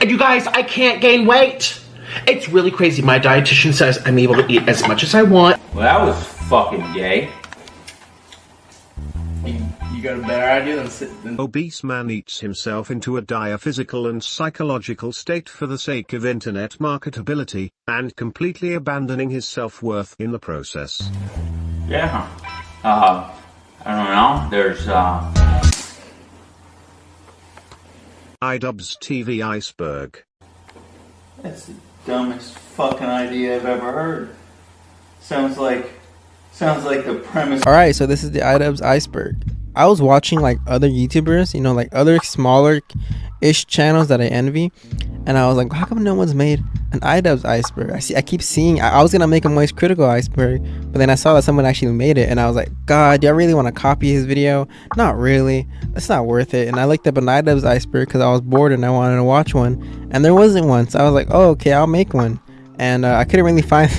And you guys, I can't gain weight. It's really crazy. My dietitian says I'm able to eat as much as I want. Well, that was fucking gay. You got a better idea than Obese man eats himself into a dire physical and psychological state for the sake of internet marketability, and completely abandoning his self-worth in the process. Yeah. I don't know. There's iDubbbzTV Iceberg. That's the dumbest fucking idea I've ever heard. Sounds like the premise. Alright, so this is the iDubbbz Iceberg. I was watching like other YouTubers, you know, like other smaller-ish channels that I envy, and I was like, how come no one's made an iDubbbz Iceberg? I keep seeing, I was gonna make a Moist Critical Iceberg, but then I saw that someone actually made it, and I was like, God, do I really want to copy his video? Not really. It's not worth it. And I looked up an iDubbbz Iceberg because I was bored and I wanted to watch one, and there wasn't one, so I was like, oh, okay, I'll make one. And I couldn't really find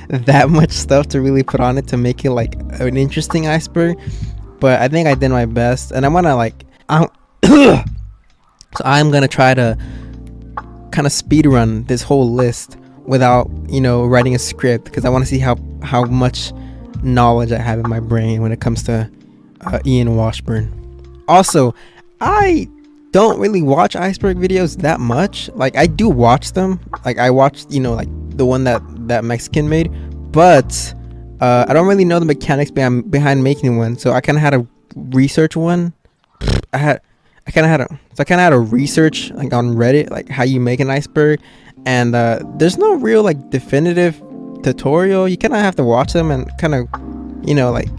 that much stuff to really put on it to make it like an interesting iceberg, but I think I did my best, and I want to like so I'm gonna try to kind of speed run this whole list without, you know, writing a script, because I want to see how much knowledge I have in my brain when it comes to Ian Washburn. Also, I don't really watch iceberg videos that much. Like, I do watch them. Like, I watched, you know, like the one that Mexican made, but I don't really know the mechanics behind making one, so I kind of had to research one. I kind of had to research like on Reddit, like how you make an iceberg, and there's no real like definitive tutorial. You kind of have to watch them and kind of, you know, like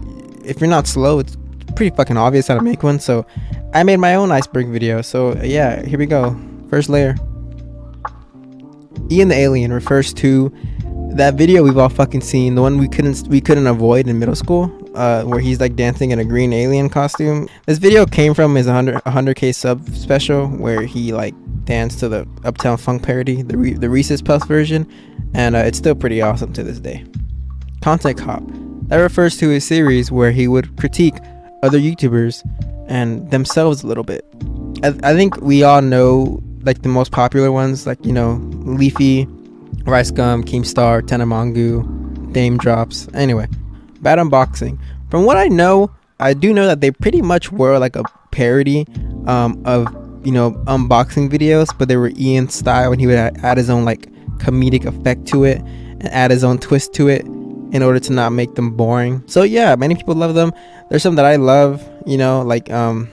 if you're not slow, it's pretty fucking obvious how to make one. So I made my own iceberg video. So yeah, here we go. First layer. Ian the Alien refers to that video we've all fucking seen, the one we couldn't avoid in middle school, where he's like dancing in a green alien costume. This video came from his 100k sub special, where he like danced to the Uptown Funk parody, the Reese's Puffs version, and it's still pretty awesome to this day. Content Cop, that refers to a series where he would critique other YouTubers and themselves a little bit. I think we all know like the most popular ones, like, you know, Leafy, Rice Gum, Keemstar, Tenamongu, Dame Drops. Anyway, bad unboxing. From what I know, I do know that they pretty much were like a parody of, you know, unboxing videos, but they were Ian style, and he would add his own like comedic effect to it and add his own twist to it in order to not make them boring. So yeah, many people love them. There's some that I love, you know, like the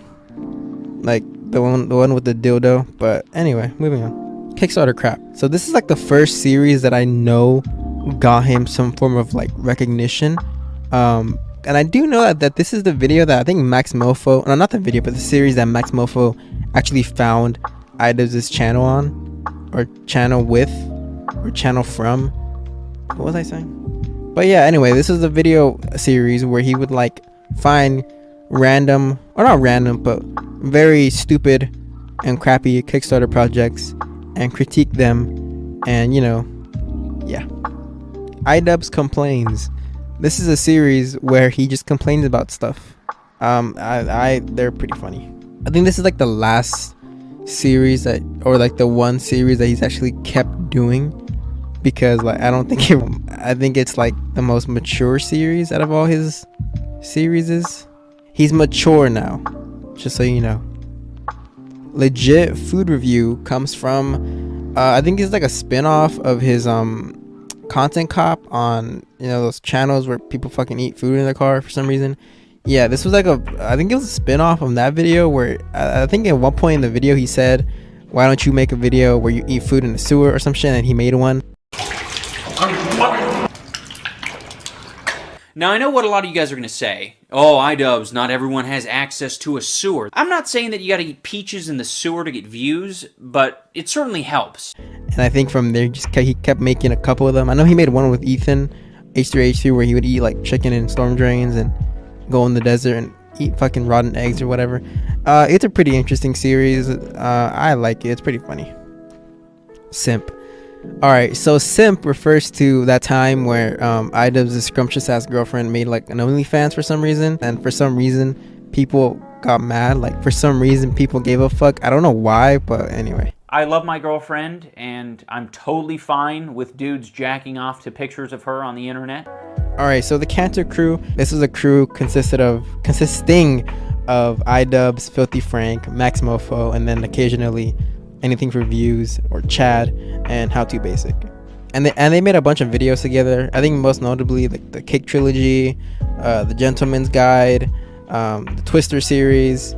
one with the dildo. But anyway, moving on. Kickstarter crap. So this is like the first series that I know got him some form of like recognition, and I do know that this is the video that I think Max Mofo, no, not the video, but the series that Max Mofo actually found iDubbbz's channel on, or channel with, or channel from. What was I saying? But yeah, anyway, this is a video series where he would like find random, or not random, but very stupid and crappy Kickstarter projects and critique them, and, you know, yeah. iDubbbz Complains. This is a series where he just complains about stuff. They're pretty funny. I think this is like the last series that, or like the one series that he's actually kept doing, because like I think it's like the most mature series out of all his series. He's mature now, just so you know. Legit Food Review comes from I think it's like a spin-off of his Content Cop on, you know, those channels where people fucking eat food in their car for some reason. Yeah, this was like I think it was a spin-off of that video, where I think at one point in the video he said, why don't you make a video where you eat food in the sewer or some shit, and he made one. Now, I know what a lot of you guys are going to say. Oh, iDubbbz, not everyone has access to a sewer. I'm not saying that you gotta eat peaches in the sewer to get views, but it certainly helps. And I think from there, he kept making a couple of them. I know he made one with Ethan, H3H2, where he would eat like chicken in storm drains and go in the desert and eat fucking rotten eggs or whatever. It's a pretty interesting series. I like it. It's pretty funny. Simp. Alright, so simp refers to that time where iDubbbz's scrumptious ass girlfriend made like an OnlyFans for some reason, and for some reason people got mad. Like, for some reason people gave a fuck. I don't know why, but anyway. I love my girlfriend, and I'm totally fine with dudes jacking off to pictures of her on the internet. Alright, so the Cantor crew, this is a crew consisting of iDubbbz, Filthy Frank, Max Mofo, and then occasionally Anything for Views, or Chad, and How To Basic. And they made a bunch of videos together. I think most notably the Cake Trilogy, the Gentleman's Guide, the Twister series,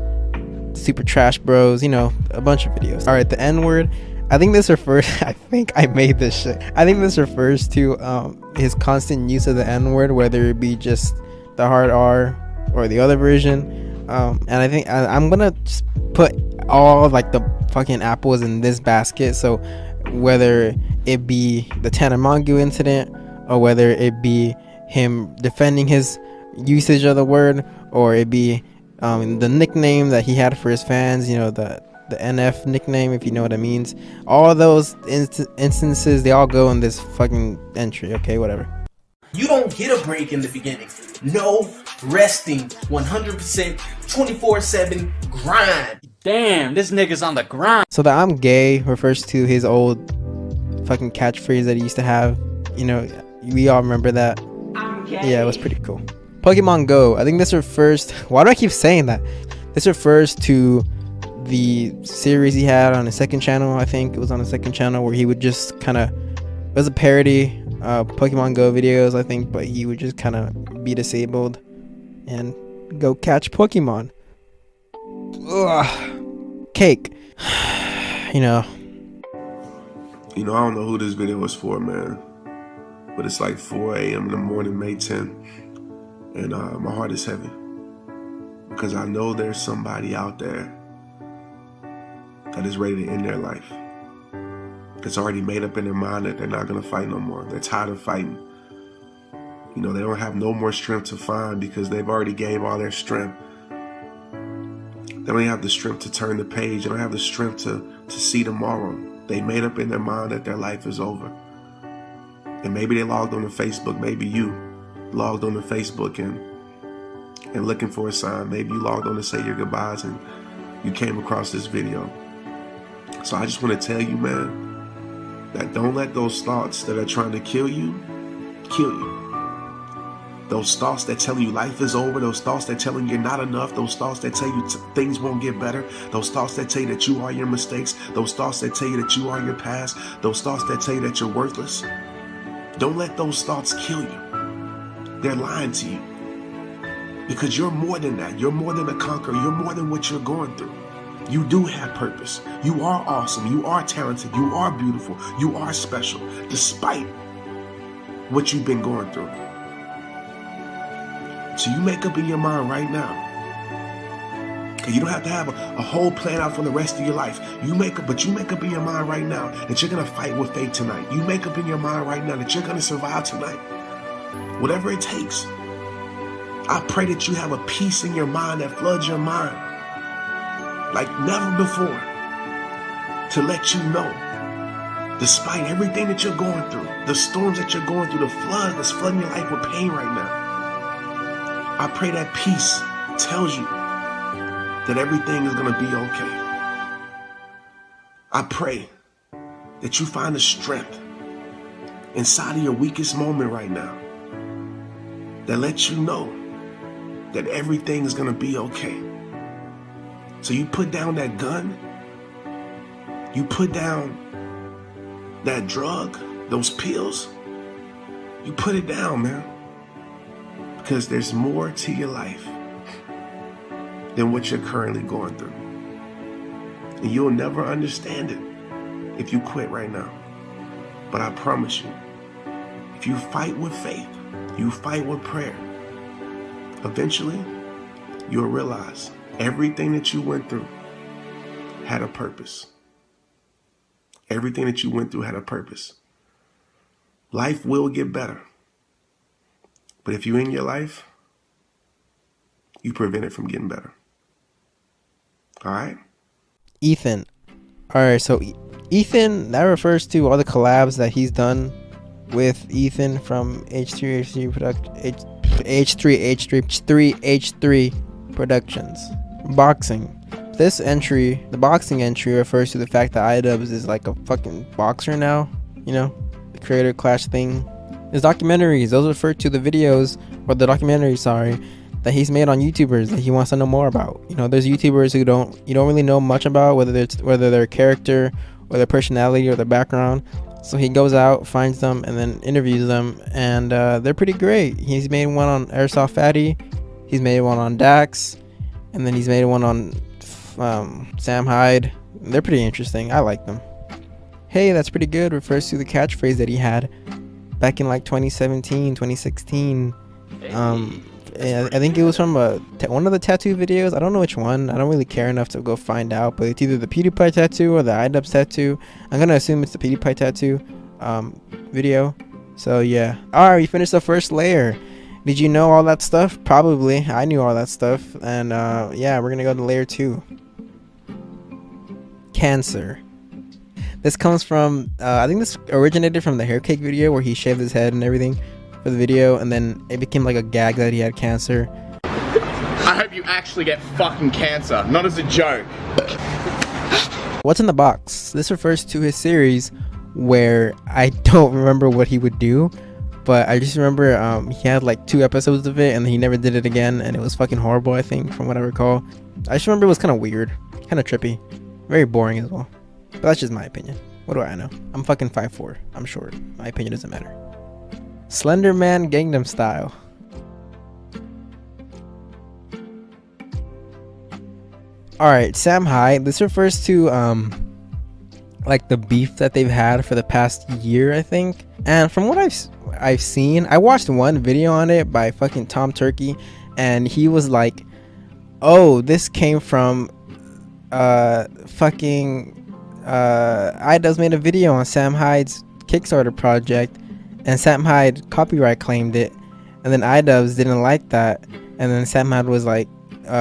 Super Trash Bros, you know, a bunch of videos. Alright, the N-word. I think this refers I think this refers to his constant use of the N-word, whether it be just the hard R or the other version. And I think I'm gonna just put all like the fucking apples in this basket. So whether it be the Tanamangu incident, or whether it be him defending his usage of the word, or it be the nickname that he had for his fans, you know, the NF nickname, if you know what it means. All those instances, they all go in this fucking entry. Okay, whatever. You don't get a break in the beginning. No resting. 100% 24/7 grind. Damn, this nigga's on the grind. So the I'm gay refers to his old fucking catchphrase that he used to have. You know, we all remember that. I'm gay. Yeah, it was pretty cool. Pokemon Go. I think this refers to, why do I keep saying that? This refers to the series he had on his second channel. I think it was on the second channel, where he would just kind of, it was a parody Pokemon Go videos, I think, but he would just kind of be disabled and go catch Pokemon. Ugh. Cake. You know, I don't know who this video was for, man, but it's like 4 a.m. in the morning, May 10th, and my heart is heavy because I know there's somebody out there that is ready to end their life, that's already made up in their mind that they're not going to fight no more. They're tired of fighting. They don't have no more strength to find because they've already gave all their strength. They don't have the strength to turn the page. They don't have the strength to see tomorrow. They made up in their mind that their life is over. And maybe they logged on to Facebook. Maybe you logged on to Facebook and looking for a sign. Maybe you logged on to say your goodbyes and you came across this video. So I just want to tell you, man, that don't let those thoughts that are trying to kill you. Those thoughts that tell you life is over, those thoughts that tell you you're not enough, those thoughts that tell you things won't get better, those thoughts that tell you that you are your mistakes, those thoughts that tell you that you are your past, those thoughts that tell you that you're worthless. Don't let those thoughts kill you. They're lying to you. Because you're more than that. You're more than a conqueror. You're more than what you're going through. You do have purpose. You are awesome. You are talented. You are beautiful. You are special, despite what you've been going through. So you make up in your mind right now. And you don't have to have a whole plan out for the rest of your life. You make up in your mind right now that you're going to fight with faith tonight. You make up in your mind right now that you're going to survive tonight. Whatever it takes. I pray that you have a peace in your mind that floods your mind like never before, to let you know, despite everything that you're going through, the storms that you're going through, the flood that's flooding your life with pain right now, I pray that peace tells you that everything is going to be okay. I pray that you find the strength inside of your weakest moment right now that lets you know that everything is going to be okay. So you put down that gun, you put down that drug, those pills, you put it down, man. Because there's more to your life than what you're currently going through. And you'll never understand it if you quit right now. But I promise you, if you fight with faith, you fight with prayer, eventually you'll realize everything that you went through had a purpose. Everything that you went through had a purpose. Life will get better. But if you end your life, you prevent it from getting better. All right? Ethan. All right, so Ethan, that refers to all the collabs that he's done with Ethan from H3 Productions. Productions. Boxing. This entry, the boxing entry, refers to the fact that iDubbbz is like a fucking boxer now. You know, the creator clash thing. His documentaries, those refer to the videos, or the documentaries, sorry, that he's made on YouTubers that he wants to know more about. You know, there's YouTubers who you don't really know much about, whether their character or their personality or their background. So he goes out, finds them, and then interviews them, and they're pretty great. He's made one on Airsoft Fatty, he's made one on Dax, and then he's made one on Sam Hyde. They're pretty interesting. I like them. Hey, that's pretty good refers to the catchphrase that he had back in like 2017, 2016. I think it was from one of the tattoo videos. I don't know which one. I don't really care enough to go find out, but it's either the PewDiePie tattoo or the iDubbbz tattoo. I'm gonna assume it's the PewDiePie tattoo video. So yeah. Alright, we finished the first layer. Did you know all that stuff? Probably. I knew all that stuff. And yeah, we're gonna go to layer 2. Cancer. This comes from I think this originated from the hair cake video where he shaved his head and everything for the video, and then it became like a gag that he had cancer. I hope you actually get fucking cancer, not as a joke. What's in the box? This refers to his series where I don't remember what he would do, but I just remember he had like 2 episodes of it and he never did it again, and it was fucking horrible, I think, from what I recall. I just remember it was kind of weird, kind of trippy, very boring as well. But that's just my opinion. What do I know? I'm fucking 5'4". I'm short. My opinion doesn't matter. Slender Man Gangnam Style. Alright, Sam Hyde. This refers to like the beef that they've had for the past year, I think. And from what I've seen, I watched one video on it by fucking Tom Turkey, and he was like, oh, this came from iDubbbz made a video on Sam Hyde's Kickstarter project, and Sam Hyde copyright claimed it, and then iDubbbz didn't like that, and then Sam Hyde was like,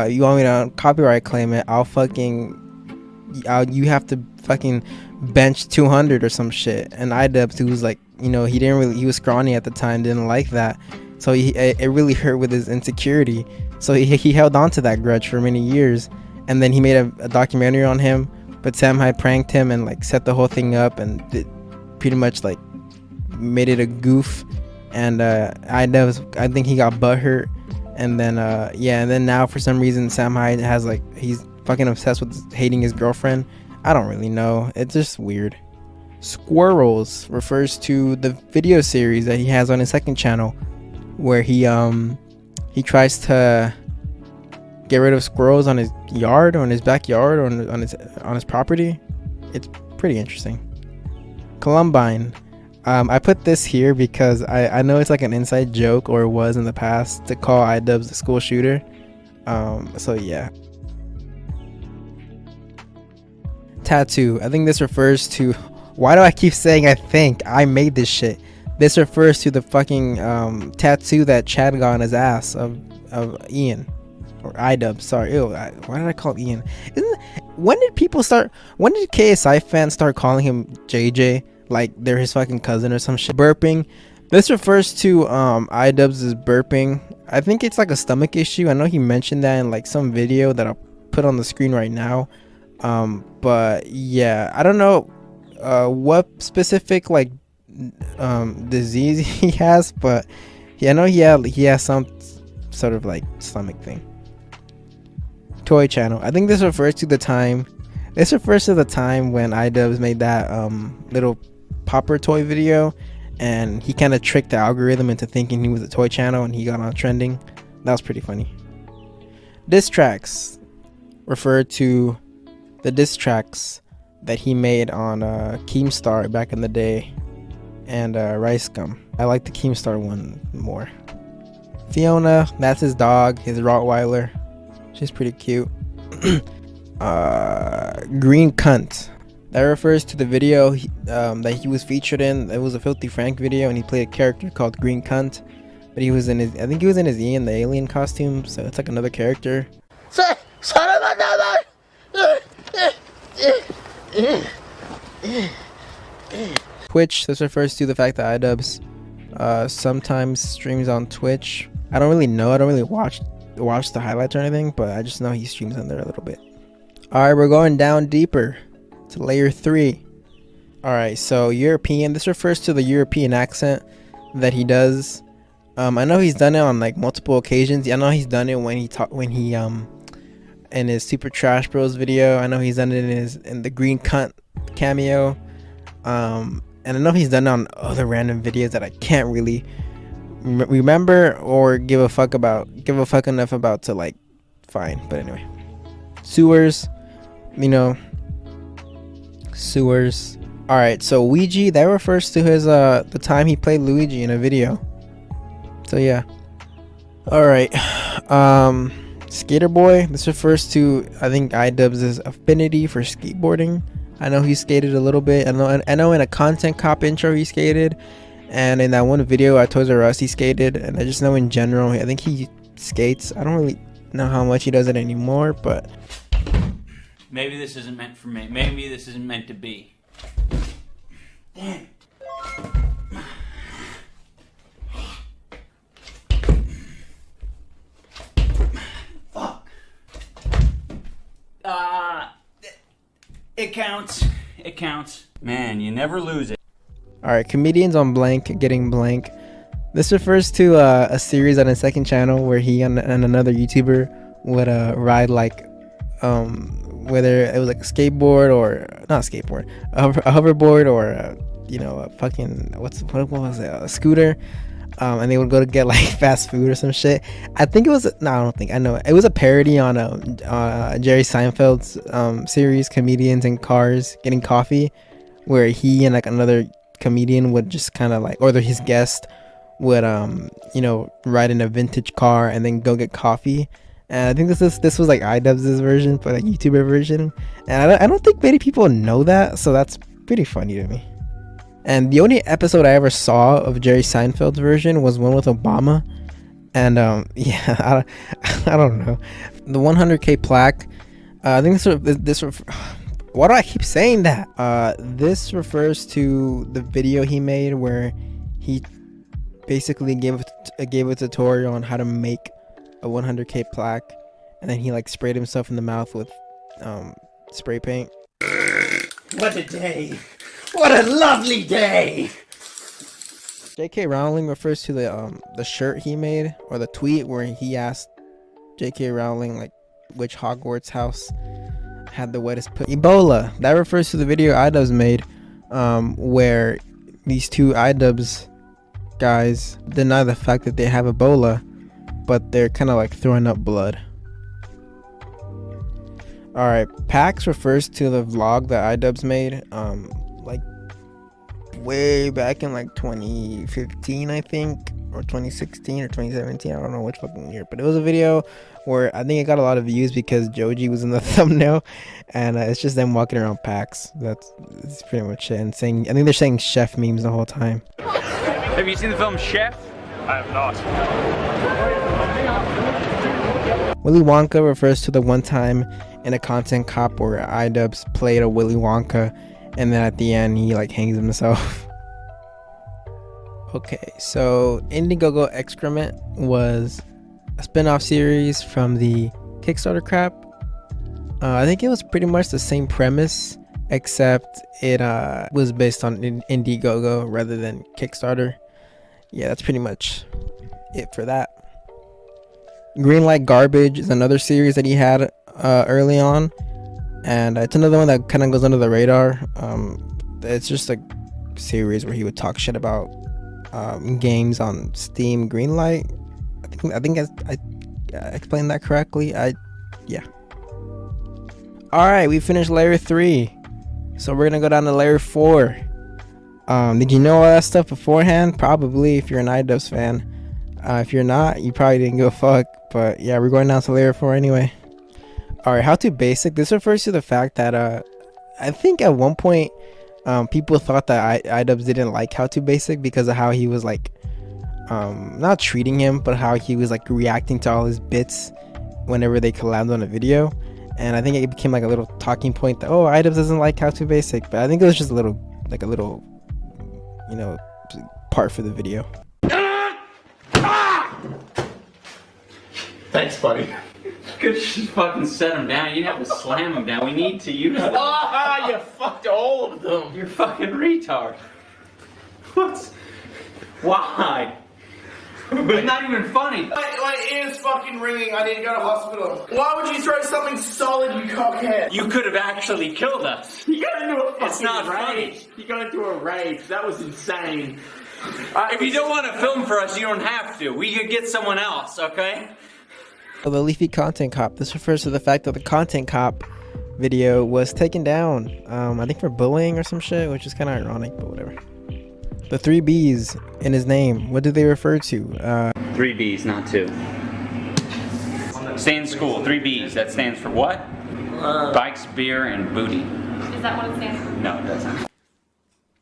you want me to copyright claim it? You have to fucking bench 200 or some shit. And iDubbbz, who was like, you know, he was scrawny at the time, didn't like that, so it really hurt with his insecurity, so he held on to that grudge for many years, and then he made a documentary on him, but Sam Hyde pranked him and like set the whole thing up, and pretty much like made it a goof, and iDubbbz, I think he got butthurt, and then yeah, and then now for some reason Sam Hyde has like, he's fucking obsessed with hating his girlfriend. I don't really know, it's just weird. Squirrels refers to the video series that he has on his second channel, where he tries to get rid of squirrels on his yard, or in his backyard, or on his property. It's pretty interesting. Columbine. I put this here because I know it's like an inside joke, or it was in the past, to call iDubbbz the school shooter. So yeah. Tattoo. I think this refers to, why do I keep saying I think? I made this shit. This refers to the fucking tattoo that Chad got on his ass of Ian. Or iDubbbz, sorry. Ew, why did I call it Ian? When did KSI fans start calling him JJ? Like they're his fucking cousin or some shit. Burping. This refers to iDubbbz's burping. I think it's like a stomach issue. I know he mentioned that in like some video that I'll put on the screen right now. But yeah, I don't know what specific like disease he has, but yeah, I know he has some sort of like stomach thing. Toy channel. I think this refers to the time when iDubbbz made that little popper toy video, and he kind of tricked the algorithm into thinking he was a toy channel, and he got on trending. That was pretty funny. Diss tracks refer to the diss tracks that he made on Keemstar back in the day, and Rice Gum. I like the Keemstar one more. Fiona, that's his dog, his Rottweiler. She's pretty cute. Green Cunt. That refers to the video that he was featured in. It was a Filthy Frank video, and he played a character called Green Cunt. But he was in his, I think he was in his Ian the Alien costume, so it's like another character. Twitch. This refers to the fact that iDubbbz sometimes streams on Twitch. I don't really know. I don't really watch the highlights or anything, but I just know he streams on there a little bit. Alright, we're going down deeper to layer 3. Alright, so European. This refers to the European accent that he does. I know he's done it on like multiple occasions. I know he's done it when he in his Super Trash Bros video. I know he's done it in the Green Cunt cameo. And I know he's done it on other random videos that I can't really remember or give a fuck enough about to like find. But anyway, sewers, sewers. All right, so Ouija, that refers to his the time he played Luigi in a video. So yeah. All right, Skater Boy. This refers to, I think, iDubbbz's affinity for skateboarding. I know he skated a little bit. I know in a Content Cop intro he skated, and in that one video at Toys R Us he skated. And I just know in general, I think he skates. I don't really know how much he does it anymore, but maybe this isn't meant for me. Maybe this isn't meant to be. Damn. Fuck. It counts. It counts. Man, you never lose it. Alright, comedians on blank getting blank. This refers to a series on his second channel where he and another YouTuber would ride like whether it was like a skateboard or not a skateboard, a hoverboard or a fucking what was it, a scooter, and they would go to get like fast food or some shit. I think it was I don't think I know it was a parody on Jerry Seinfeld's series Comedians in Cars Getting Coffee, where he and like another comedian would just kind of like, or his guest would ride in a vintage car and then go get coffee. And I think this was like iDubbbz's version, but a YouTuber version. And I don't think many people know that, so that's pretty funny to me. And the only episode I ever saw of Jerry Seinfeld's version was one with Obama. And yeah, I don't know. The 100K plaque. I think this why do I keep saying that? This refers to the video he made where he basically gave a tutorial on how to make a 100K plaque, and then he like sprayed himself in the mouth with spray paint. What a day! What a lovely day! J.K. Rowling refers to the shirt he made, or the tweet where he asked J.K. Rowling like which Hogwarts house had the wettest Ebola. That refers to the video iDubbbz made, where these two iDubbbz guys deny the fact that they have Ebola, but they're kind of like throwing up blood. Alright, PAX refers to the vlog that iDubbbz made like way back in like 2015, I think, or 2016 or 2017, I don't know which fucking year, but it was a video where I think it got a lot of views because Joji was in the thumbnail, and it's just them walking around PAX. That's pretty much it. And saying, I think they're saying chef memes the whole time. Have you seen the film Chef? I have not. Willy Wonka refers to the one time in a Content Cop where iDubbbz played a Willy Wonka, and then at the end he like hangs himself. Okay, so Indiegogo Excrement was a spin-off series from the Kickstarter crap. I think it was pretty much the same premise, except it was based on Indiegogo rather than Kickstarter. Yeah, that's pretty much it for that. Greenlight Garbage is another series that he had early on, and it's another one that kind of goes under the radar. It's just a series where he would talk shit about games on Steam. Greenlight, I think I explained that correctly. Yeah. All right, we finished layer 3, so we're gonna go down to layer 4. Did you know all that stuff beforehand? Probably, if you're an iDubbbz fan. If you're not, you probably didn't give a fuck. But yeah, we're going down to layer 4 anyway. Alright, how to basic. This refers to the fact that I think at one point people thought that iDubbbz didn't like how to basic because of how he was like not treating him, but how he was like reacting to all his bits whenever they collabed on a video. And I think it became like a little talking point that, oh, iDubbbz doesn't like how to basic. But I think it was just a little part for the video. Thanks, buddy. could just fucking set him down. You didn't have to slam him down. We need to use them. Ah, you fucked all of them. You're fucking retard. What? Why? It's not even funny. My ear's fucking ringing. I need to go to hospital. Why would you throw something solid, you cockhead? You could have actually killed us. You got into a fucking It's not rage. funny. You got into a rage. That was insane. If you don't want to film for us, you don't have to. We could get someone else, okay? So the Leafy Content Cop. This refers to the fact that the Content Cop video was taken down. I think for bullying or some shit, which is kind of ironic, but whatever. The 3 B's in his name. What do they refer to? 3 B's, not 2. Stay in school. 3 B's. That stands for what? Bikes, beer, and booty. Is that what it stands for? No, it doesn't.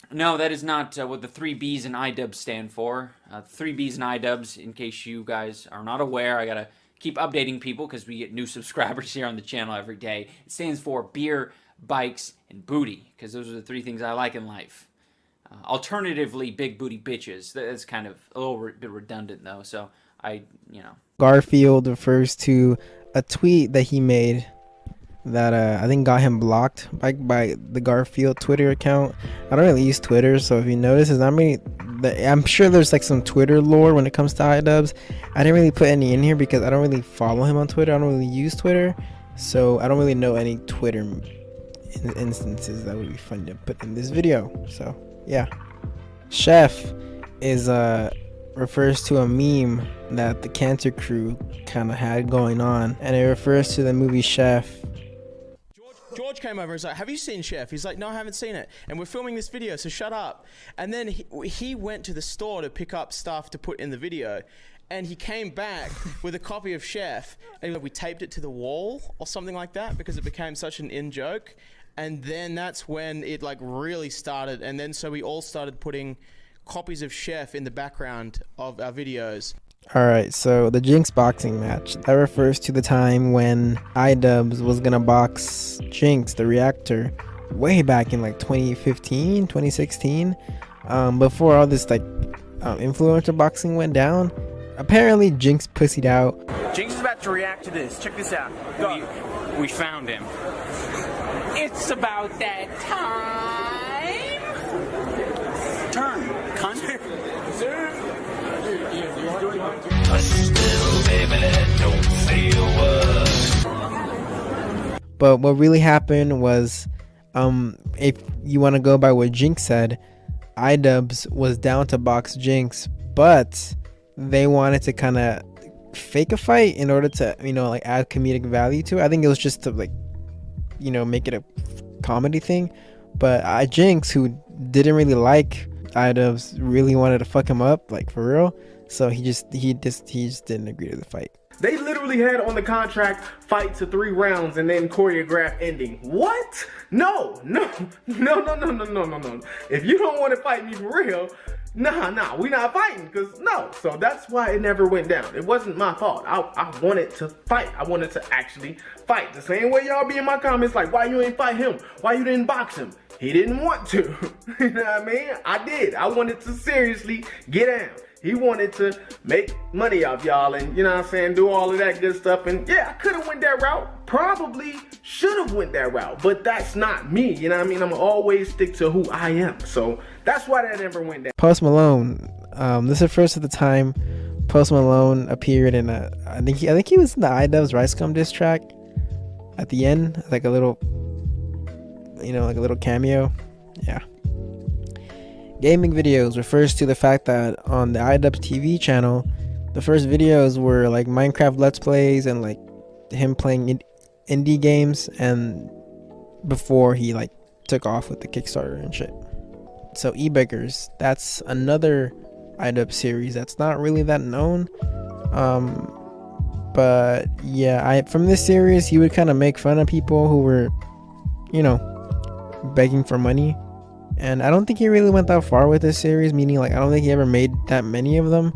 No, that is not what the 3 B's and iDubbbz stand for. 3 B's and iDubbbz, in case you guys are not aware, I gotta keep updating people because we get new subscribers here on the channel every day. It stands for beer, bikes, and booty, because those are the 3 things I like in life. Alternatively, big booty bitches. That's kind of a little bit redundant, though, so Garfield refers to a tweet that he made that I think got him blocked by the Garfield Twitter account. I don't really use Twitter, so if you notice, there's not many. I'm sure there's like some Twitter lore when it comes to iDubbbz. I didn't really put any in here because I don't really follow him on Twitter. I don't really use Twitter, so I don't really know any Twitter instances that would be fun to put in this video. So yeah, Chef is refers to a meme that the Cancer Crew kind of had going on, and it refers to the movie Chef. George came over and was like, have you seen Chef? He's like, no, I haven't seen it. And we're filming this video, so shut up. And then he went to the store to pick up stuff to put in the video. And he came back with a copy of Chef. And we taped it to the wall or something like that because it became such an in-joke. And then that's when it like really started. And then so we all started putting copies of Chef in the background of our videos. Alright, so the Jinx boxing match, that refers to the time when iDubbbz was gonna box Jinx, the reactor, way back in like 2015, 2016, before all this like influencer boxing went down. Apparently Jinx pussied out. Jinx is about to react to this. Check this out. We found him. It's about that time. Turn, cunt. But what really happened was, if you want to go by what Jinx said, iDubbbz was down to box Jinx, but they wanted to kind of fake a fight in order to, like add comedic value to it. I think it was just to like, make it a comedy thing. But Jinx, who didn't really like iDubbbz, really wanted to fuck him up, like for real. So he just didn't agree to the fight. They literally had on the contract fight to 3 rounds and then choreograph ending. What? No. If you don't want to fight me for real, nah, we not fighting, cause no. So that's why it never went down. It wasn't my fault. I wanted to fight. I wanted to actually fight. The same way y'all be in my comments like, why you ain't fight him? Why you didn't box him? He didn't want to. You know what I mean? I did. I wanted to seriously get down. He wanted to make money off y'all and, do all of that good stuff. And yeah, I could have went that route. Probably should have went that route. But that's not me, you know what I mean? I'm always stick to who I am. So that's why that never went down. Post Malone. This refers to the time Post Malone appeared in I think he was in the iDubbbz Ricegum diss track at the end, like a little, like a little cameo. Yeah. Gaming videos refers to the fact that on the iDubbbzTV channel, the first videos were like Minecraft Let's Plays and like him playing indie games, and before he like took off with the Kickstarter and shit. So E-Beggars, that's another iDubbbz series that's not really that known. But yeah, from this series, he would kind of make fun of people who were, begging for money. And I don't think he really went that far with this series, meaning like I don't think he ever made that many of them.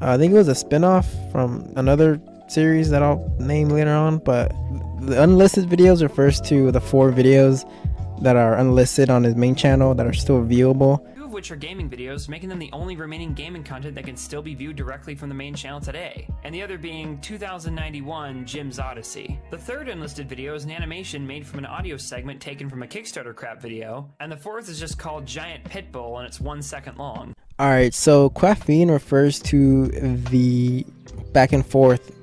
I think it was a spin-off from another series that I'll name later on. But the unlisted videos refers to the 4 videos that are unlisted on his main channel that are still viewable. which are gaming videos, making them the only remaining gaming content that can still be viewed directly from the main channel today, and the other being 2091 Jim's Odyssey. The third unlisted video is an animation made from an audio segment taken from a Kickstarter crap video, and the fourth is just called Giant Pitbull and it's 1 second long. Alright, so Quaffine refers to the back and forth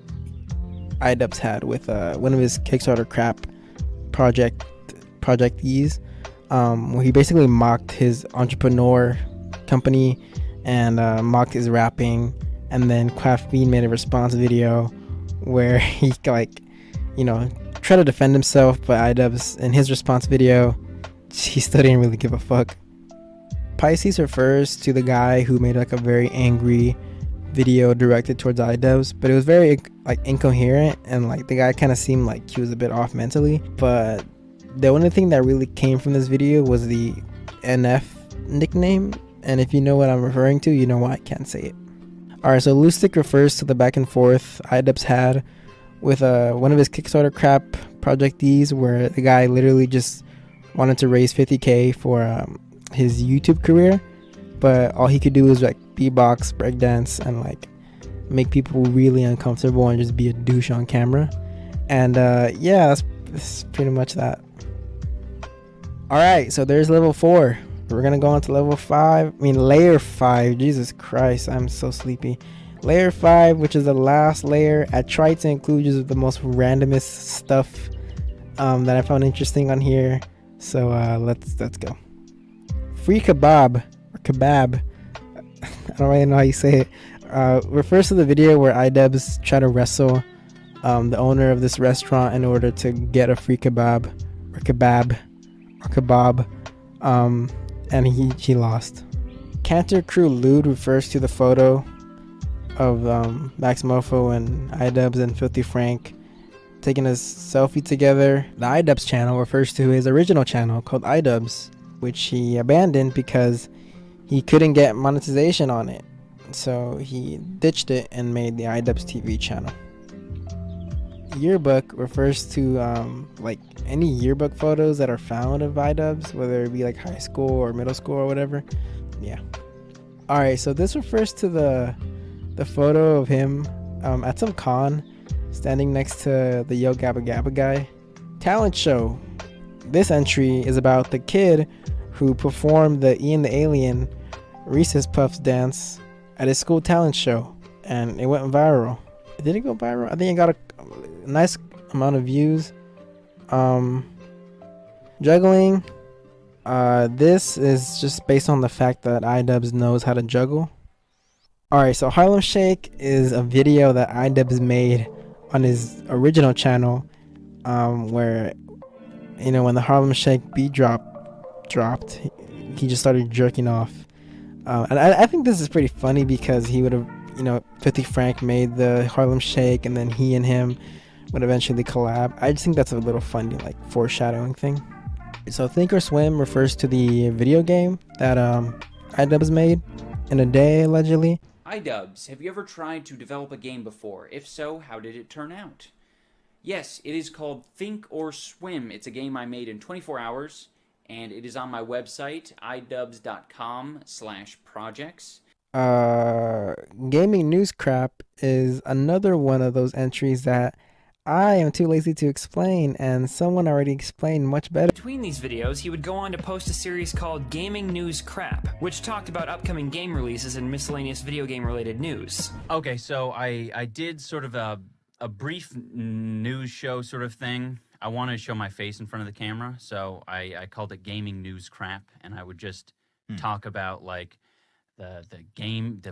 iDubbbz had with one of his Kickstarter crap projectees, where he basically mocked his entrepreneur company and mocked his rapping, and then Quaffine made a response video where he tried to defend himself, but iDubbbz in his response video, he still didn't really give a fuck. Pisces refers to the guy who made like a very angry video directed towards iDubbbz, but it was very like incoherent, and like the guy kind of seemed like he was a bit off mentally. But the only thing that really came from this video was the NF nickname, and if you know what I'm referring to, you know why I can't say it. Alright, so Loosestick refers to the back and forth iDubbbz had with one of his Kickstarter crap projectees, where the guy literally just wanted to raise 50k for his YouTube career, but all he could do was like beatbox, breakdance, and like make people really uncomfortable and just be a douche on camera. And yeah, that's pretty much that. Alright, so there's level 4. We're gonna go on to level 5. Layer 5. Jesus Christ, I'm so sleepy. Layer 5, which is the last layer. I tried to include just the most randomest stuff that I found interesting on here. So let's go. Free kebab, or kebab, I don't really know how you say it, refers to the video where iDubbbz try to wrestle the owner of this restaurant in order to get a free kebab, or kebab, and he lost. Cantor Crew Lewd refers to the photo of Max Mofo and iDubbbz and Filthy Frank taking a selfie together. The iDubbbz channel refers to his original channel called iDubbbz, which he abandoned because he couldn't get monetization on it. So he ditched it and made the iDubbbzTV channel. Yearbook refers to like any yearbook photos that are found of iDubbbz, whether it be like high school or middle school or whatever. Yeah. Alright, so this refers to the photo of him at some con standing next to the Yo Gabba Gabba guy. Talent show. This entry is about the kid who performed the Ian the Alien Reese's Puffs dance at his school talent show, and it went viral. Did it go viral? I think it got a nice amount of views. Juggling. This is just based on the fact that iDubbbz knows how to juggle. Alright, so Harlem Shake is a video that iDubbbz made on his original channel, where when the Harlem Shake beat dropped, he just started jerking off. And I think this is pretty funny because he would have, 50 Frank made the Harlem Shake, and then he and him would eventually collab. I just think that's a little funny, like foreshadowing thing. So Thinkorswim refers to the video game that iDubbbz made in a day, allegedly. iDubbbz, have you ever tried to develop a game before? If so, how did it turn out? Yes, it is called Think or Swim. It's a game I made in 24 hours, and it is on my website, iDubbbz.com/projects. Gaming news crap is another one of those entries that I am too lazy to explain, and someone already explained much better. Between these videos, he would go on to post a series called Gaming News Crap, which talked about upcoming game releases and miscellaneous video game related news. Okay, so I did sort of a brief news show sort of thing. I wanted to show my face in front of the camera, so I called it Gaming News Crap, and I would just talk about like the games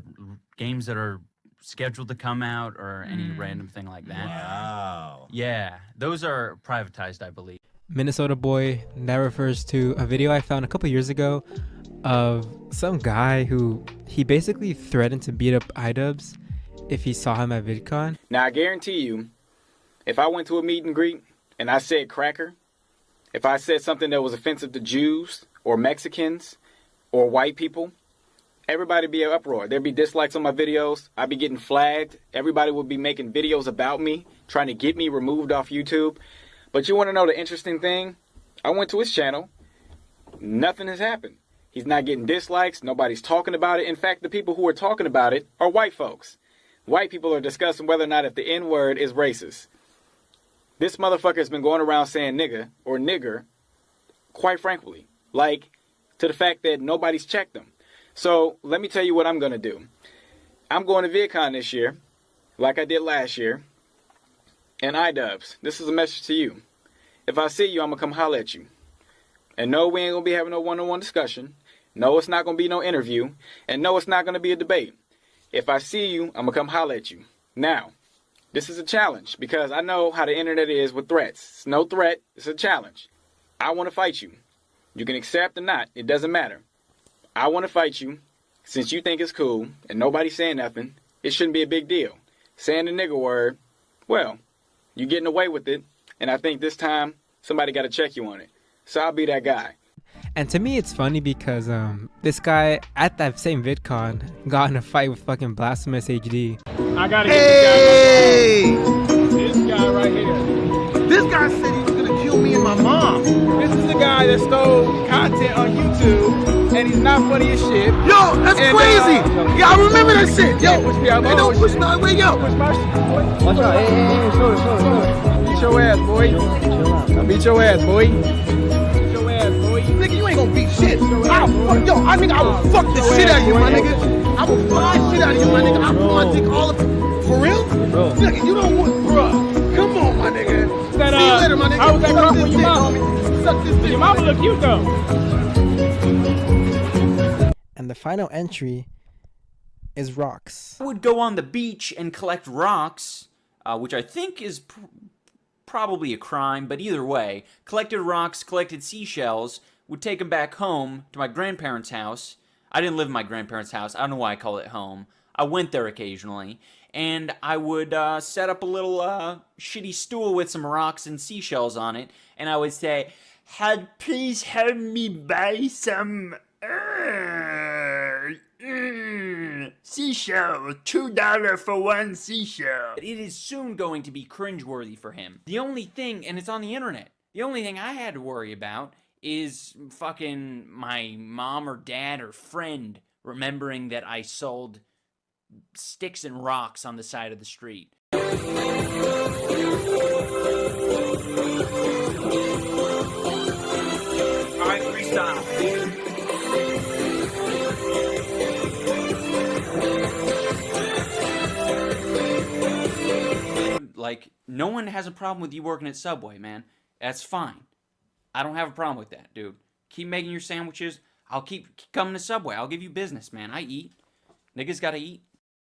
that are scheduled to come out or any random thing like that. Wow. Yeah, those are privatized, I believe. Minnesota Boy, that refers to a video I found a couple years ago of some guy who he basically threatened to beat up iDubbbz if he saw him at VidCon. Now, I guarantee you, if I went to a meet and greet and I said cracker, if I said something that was offensive to Jews or Mexicans or white people, everybody would be an uproar. There'd be dislikes on my videos. I'd be getting flagged. Everybody would be making videos about me, trying to get me removed off YouTube. But you want to know the interesting thing? I went to his channel. Nothing has happened. He's not getting dislikes. Nobody's talking about it. In fact, the people who are talking about it are white folks. White people are discussing whether or not if the N-word is racist. This motherfucker has been going around saying nigga or nigger, quite frankly, like to the fact that nobody's checked him. So let me tell you what I'm going to do. I'm going to VidCon this year, like I did last year. And iDubbbz, this is a message to you. If I see you, I'm going to come holler at you. And no, we ain't going to be having no one-on-one discussion. No, it's not going to be no interview. And no, it's not going to be a debate. If I see you, I'm going to come holler at you. Now, this is a challenge because I know how the internet is with threats. It's no threat. It's a challenge. I want to fight you. You can accept or not. It doesn't matter. I want to fight you. Since you think it's cool and nobody's saying nothing, it shouldn't be a big deal. Saying the nigger word, well, you're getting away with it. And I think this time, somebody got to check you on it. So I'll be that guy. And to me, it's funny because this guy at that same VidCon got in a fight with fucking Blasphemous HD. I gotta get this guy right here. This guy said he was gonna kill me and my mom. This is the guy that stole content on YouTube, and he's not funny as shit. Yo, that's crazy. Yeah, I remember that shit. Yo, hey, don't push my way, yo. Watch out, hey, shoulder. Beat your ass, boy. I'll beat your ass, boy. Nigga, you ain't gonna beat shit. I will fuck the shit out of you, my nigga. I will fuck the shit out of you, my nigga. I put my dick all up. For real? Bro. Nigga, you don't want, bruh. Come on, my nigga. That, see you later, my nigga. How was that girl for your mama? Suck this dick. Your mama look cute, though. And the final entry is rocks. I would go on the beach and collect rocks, which I think is probably a crime, but either way, collected rocks, collected seashells, would take them back home to my grandparents' house. I didn't live in my grandparents' house. I don't know why I call it home. I went there occasionally, and I would set up a little shitty stool with some rocks and seashells on it, and I would say, please help me buy some seashell, $2 for one seashell. It is soon going to be cringeworthy for him. The only thing, and it's on the internet, the only thing I had to worry about is fucking my mom or dad or friend remembering that I sold sticks and rocks on the side of the street. Alright, freestyle. Like, no one has a problem with you working at Subway, man. That's fine. I don't have a problem with that, dude. Keep making your sandwiches. I'll keep coming to Subway. I'll give you business, man. I eat. Niggas gotta eat.